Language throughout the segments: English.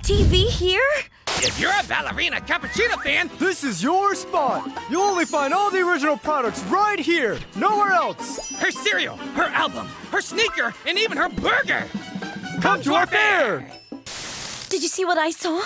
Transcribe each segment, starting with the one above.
TV here? If you're a Balerina Capuchiina fan, This is your spot. You'll only find all the original products right here, nowhere else. her cereal, her album, her sneaker, and even her burger. Come to our fair. Did you see what I saw?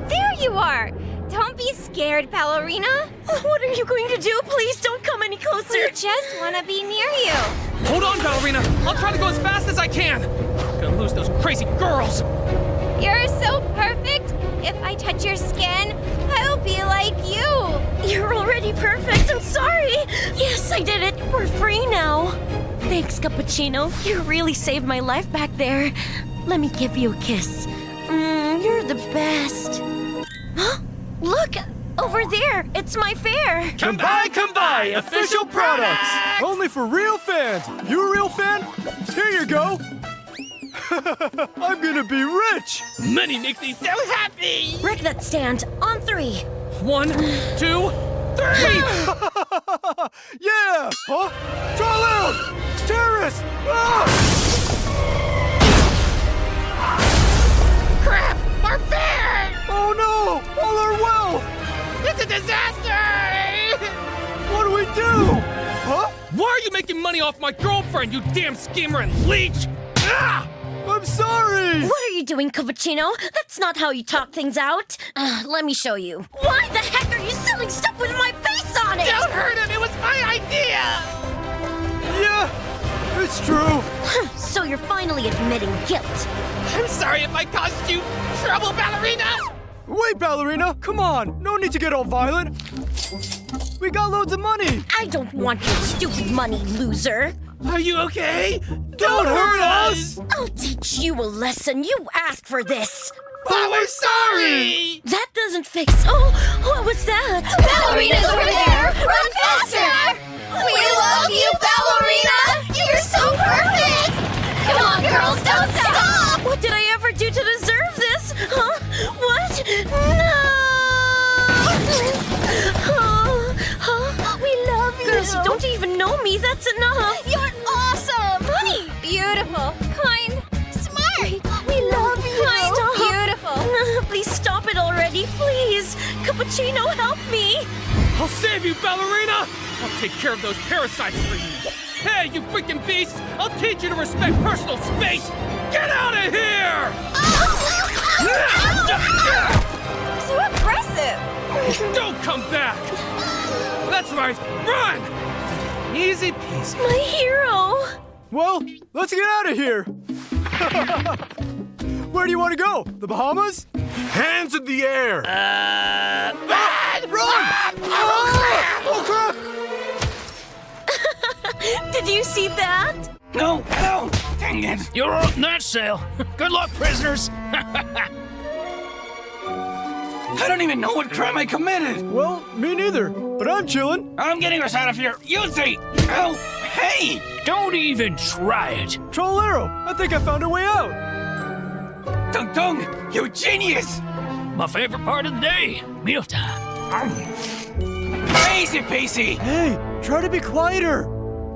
There you are! Don't be scared, Balerina. What are you going to do? Please don't come any closer. We just want to be near you. Hold on, Balerina. I'll try to go as fast as I can. Gonna lose those crazy girls. You're so perfect. If I touch your skin, I'll be like you. You're already perfect. I'm sorry. Yes, I did it. We're free now. Thanks, Capuchino. You really saved my life back there. Let me give you a kiss. You're the best. Huh? Look! Over there! It's my fair! Come by, official products. Only for real fans. You a real fan? Here you go. I'm gonna be rich. Money makes me so happy. Wreck that stand. On 3. 1, 2, 3. Yeah! Huh? Draw out! Terrorists! Ah! Crap! Our fair! Oh no! All our wealth! It's a disaster! What do we do? Huh? Why are you making money off my girlfriend, you damn schemer and leech? Ah! I'm sorry! What are you doing, Capuchino? That's not how you talk things out. Let me show you. Why the heck are you selling stuff with my face on it? Don't hurt him! It was my idea! Yeah, it's true. So you're finally admitting guilt. I'm sorry if I caused you trouble, Balerina! Wait, Balerina, come on. No need to get all violent. We got loads of money. I don't want your stupid money, loser. Are you okay? Don't hurt us! I'll teach you a lesson. You asked for this. But we're sorry! That doesn't fix... Oh, what was that? Balerina's over there! Run faster! We love you, Balerina! You're so perfect! Come on, girls, don't stop! What did I ever do to deserve this? Huh? What? No! We love you. Girls, you don't even know me. That's enough. You're awesome! Funny, beautiful, kind, smart. We love you. Kind, Stop. beautiful. Please stop it already, please. Capuchino, help me. I'll save you, Balerina! I'll take care of those parasites for you. Hey, you freaking beasts! I'll teach you to respect personal space! Get out of here! So aggressive. Don't come back! That's right, run! Easy peasy. My hero. Well, let's get out of here. Where do you want to go? The Bahamas? Hands in the air! Run! Oh, crap! Did you see that? No, no! Dang it! You're on that sail. Good luck, prisoners. I don't even know what crime I committed. Well, me neither, but I'm chilling. I'm getting us out of here. You see? Oh, hey! Don't even try it. Trollero, I think I found a way out. Tung Tung, you genius! My favorite part of the day, mealtime. Easy peasy. Hey, try to be quieter.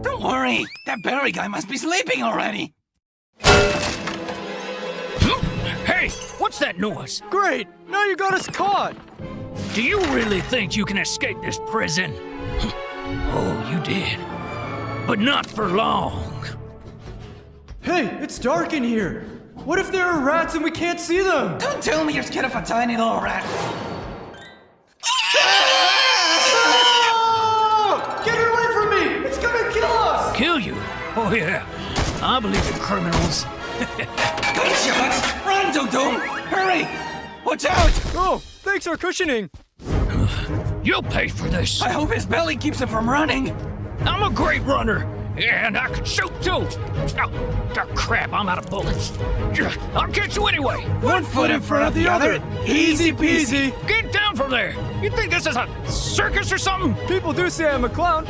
Don't worry, that Barry guy must be sleeping already. Hey, what's that noise? Great, now you got us caught. Do you really think you can escape this prison? Oh, you did. But not for long. Hey, it's dark in here. What if there are rats and we can't see them? Don't tell me you're scared of a tiny little rat. Oh! Get it away from me! It's gonna kill us! Kill you? Oh, yeah. I believe in criminals. Good shots! Run, Tung Tung! Hurry! Watch out! Oh, thanks for cushioning. You'll pay for this. I hope his belly keeps him from running. I'm a great runner, and I can shoot too. Oh, crap, I'm out of bullets. I'll catch you anyway. One foot in front of the other. Easy peasy. Get down from there. You think this is a circus or something? People do say I'm a clown.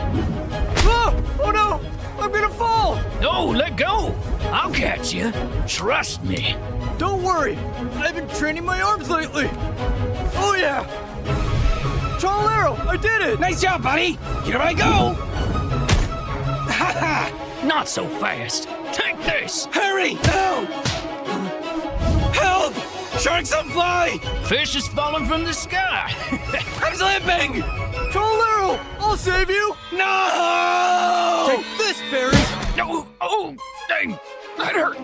Oh no! I'm gonna fall! No, let go. I'll catch you. Trust me. Don't worry. I've been training my arms lately. Oh yeah! Trollero, I did it! Nice job, buddy. Here I go. Ha ha! Not so fast. Take this. Hurry! No! Sharks don't fly! Fish is falling from the sky. I'm slipping! Trolero, I'll save you. No! Take this, berries. Oh, dang. That hurt.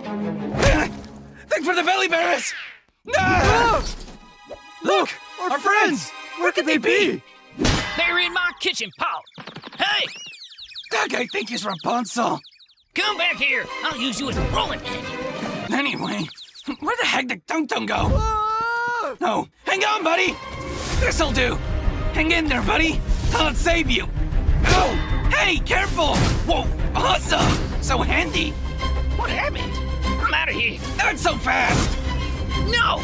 Thanks for the belly berries! No! Ah! Look, our friends. Where could they be? They're in my kitchen pot. Hey, That guy think he's Rapunzel. come back here. I'll use you as a rolling pin. Anyway, where the heck did Tung Tung go? Ah! No, hang on, buddy! This'll do! Hang in there, buddy! I'll save you! Oh! Hey, careful! Whoa, awesome! So handy! What happened? I'm out of here. Not so fast! No!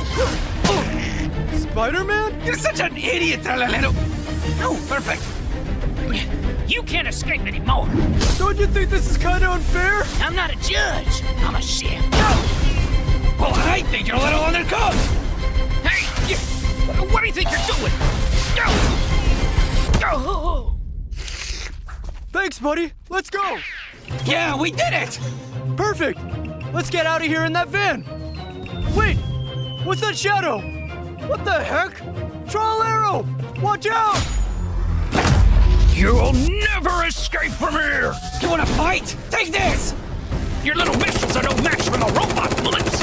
Spider-Man? You're such an idiot, Tralalero! Oh, perfect! You can't escape anymore. Don't you think this is kind of unfair? I'm not a judge. I'm a chef. Well, I think you're a little undercooked! Hey, what do you think you're doing? Go! Thanks, buddy. Let's go. Yeah, we did it! Perfect. Let's get out of here in that van. Wait, what's that shadow? What the heck? Trolero, watch out! You'll never escape from here! You wanna fight? Take this! Your little missiles are no match for the robot bullets!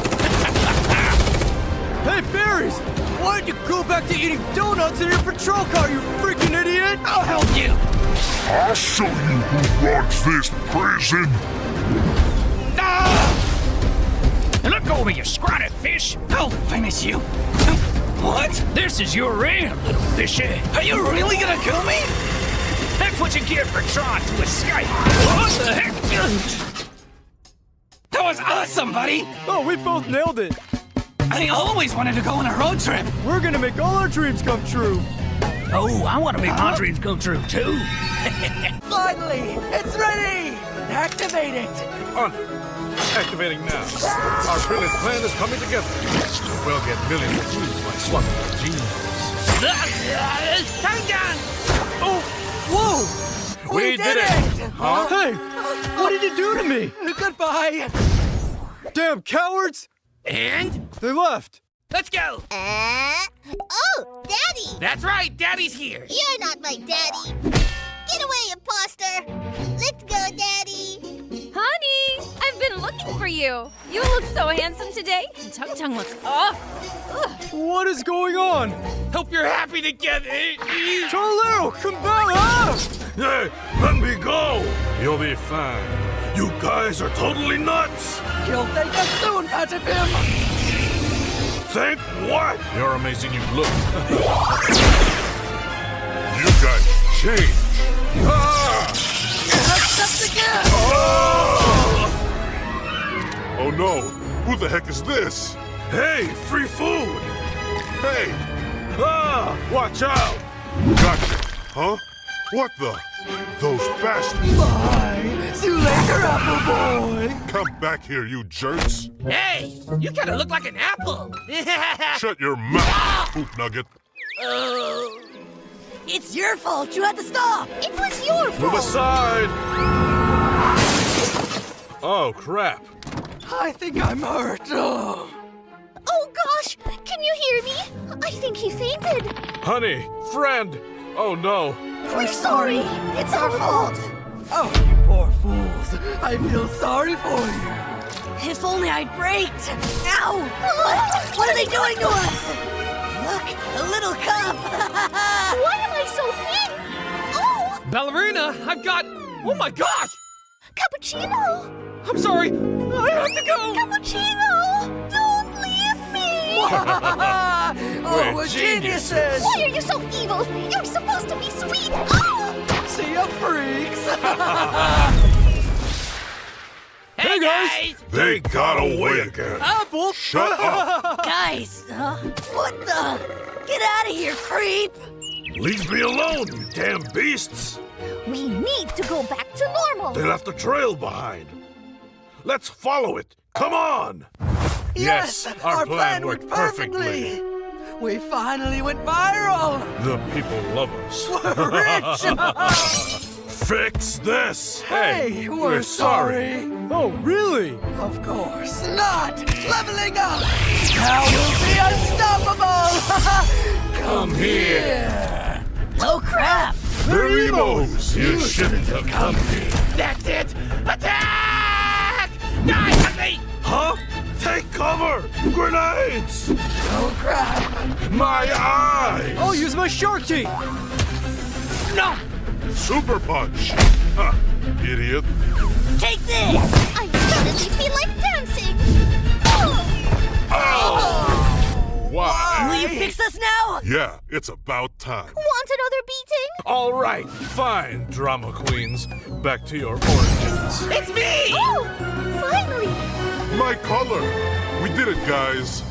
Hey, berries! Why'd you go back to eating donuts in your patrol car, you freaking idiot? I'll help you! I'll show you who runs this prison. Ah! Look over, you scrawny fish! I'll finish you! What? This is your end, little fishy! Are you really gonna kill me? That's what you get for trying to escape! What the heck? That was awesome, buddy! Oh, we both nailed it. I always wanted to go on a road trip! We're gonna make all our dreams come true. Oh, I want to make my dreams come true, too! Finally! It's ready! Activate it! On. Activating now. Our brilliant plan is coming together. We'll get millions of views by swapping our genes. Oh, whoa! We did it! Huh? Hey, what did you do to me? Goodbye! Damn cowards! And They left. let's go. Oh, Daddy! That's right, Daddy's here. You're not my daddy. Get away, imposter! Let's go, Daddy! Honey, I've been looking for you. You look so handsome today. And Tung Tung looks off. What is going on? Hope you're happy together. Trolero, come back! Ah! Hey, let me go! You'll be fine. You guys are totally nuts! You'll thank us soon, Patapim! Think what? You're amazing, you look. You guys changed. Ah! Oh no! Who the heck is this? Hey, free food! Hey! Ah! Watch out! Gotcha! Huh? What the? Those bastards! Bye! See you later, Apple Boy! Come back here, you jerks! Hey, you kind of look like an apple. Shut your mouth, poop nugget! It's your fault. You had to stop. It was your Move fault! aside! Oh, crap. I think I'm hurt. Oh. Oh gosh! Can you hear me? I think he fainted. Honey, friend! Oh no! We're sorry. It's our fault. Oh, you poor fools. I feel sorry for you. If only I'd braked. Ow! What are they doing to us? Look, a little cub. Why am I so big? Oh! Balerina, I've got. Oh my gosh! Cappuccino! I'm sorry. I have to go. Cappuccino! Don't leave me! Oh, we're geniuses! Why are you so evil? You're supposed to be sweet! Oh! See ya, freaks! Hey guys. They got away again! Apple! Shut up! Guys, what the? Get out of here, creep! Leave me alone, you damn beasts! We need to go back to normal! They left a trail behind. Let's follow it. Come on! Yes, our plan worked perfectly. We finally went viral! The people love us. Rich! Fix this! Hey, we're sorry. Oh, really? Of course not! Leveling up! Now we'll see us Come here. Oh crap! They're emos! You shouldn't have come here. That's it! Attack! Die on me! Huh? Take cover! Grenades! Oh, crap. My eyes! I'll use my shark teeth. No! Super punch! Huh, idiot. Take this! I suddenly feel like dancing! Why? Will you fix us now? Yeah, it's about time. Want another beating? All right, fine, drama queens. Back to your origins. It's me! Oh! Finally! My color! We did it, guys.